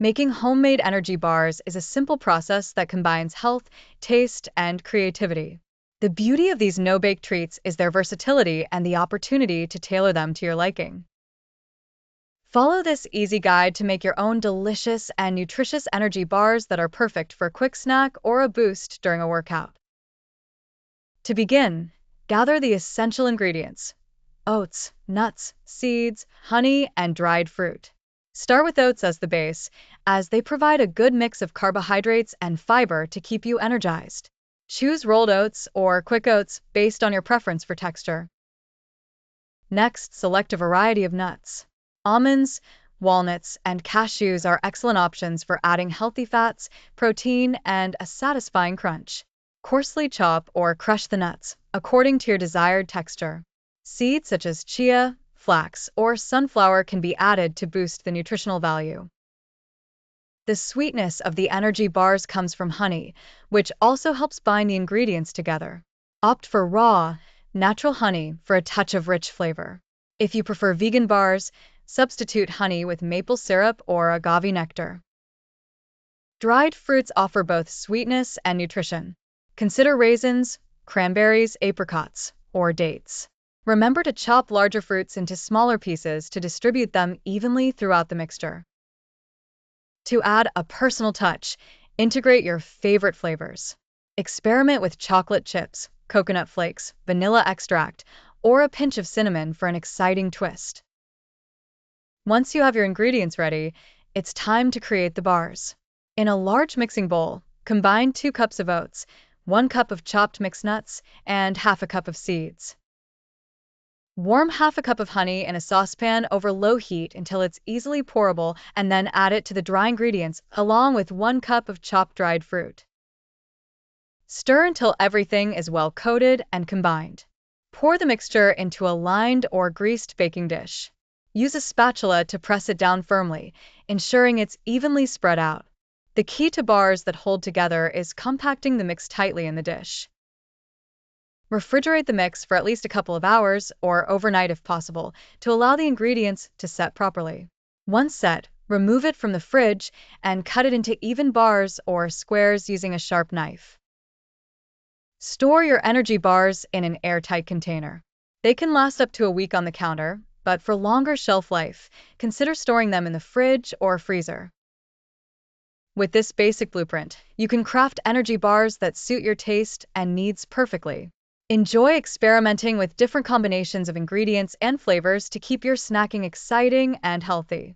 Making homemade energy bars is a simple process that combines health, taste, and creativity. The beauty of these no-bake treats is their versatility and the opportunity to tailor them to your liking. Follow this easy guide to make your own delicious and nutritious energy bars that are perfect for a quick snack or a boost during a workout. To begin, gather the essential ingredients: oats, nuts, seeds, honey, and dried fruit. Start with oats as the base, as they provide a good mix of carbohydrates and fiber to keep you energized. Choose rolled oats or quick oats based on your preference for texture. Next, select a variety of nuts. Almonds, walnuts, and cashews are excellent options for adding healthy fats, protein, and a satisfying crunch. Coarsely chop or crush the nuts, according to your desired texture. Seeds such as chia, flax, or sunflower can be added to boost the nutritional value. The sweetness of the energy bars comes from honey, which also helps bind the ingredients together. Opt for raw, natural honey for a touch of rich flavor. If you prefer vegan bars, substitute honey with maple syrup or agave nectar. Dried fruits offer both sweetness and nutrition. Consider raisins, cranberries, apricots, or dates. Remember to chop larger fruits into smaller pieces to distribute them evenly throughout the mixture. To add a personal touch, integrate your favorite flavors. Experiment with chocolate chips, coconut flakes, vanilla extract, or a pinch of cinnamon for an exciting twist. Once you have your ingredients ready, it's time to create the bars. In a large mixing bowl, combine 2 cups of oats, 1 cup of chopped mixed nuts, and half a cup of seeds. Warm half a cup of honey in a saucepan over low heat until it's easily pourable, and then add it to the dry ingredients along with 1 cup of chopped dried fruit. Stir until everything is well coated and combined. Pour the mixture into a lined or greased baking dish. Use a spatula to press it down firmly, ensuring it's evenly spread out. The key to bars that hold together is compacting the mix tightly in the dish. Refrigerate the mix for at least a couple of hours, or overnight if possible, to allow the ingredients to set properly. Once set, remove it from the fridge and cut it into even bars or squares using a sharp knife. Store your energy bars in an airtight container. They can last up to a week on the counter, but for longer shelf life, consider storing them in the fridge or freezer. With this basic blueprint, you can craft energy bars that suit your taste and needs perfectly. Enjoy experimenting with different combinations of ingredients and flavors to keep your snacking exciting and healthy.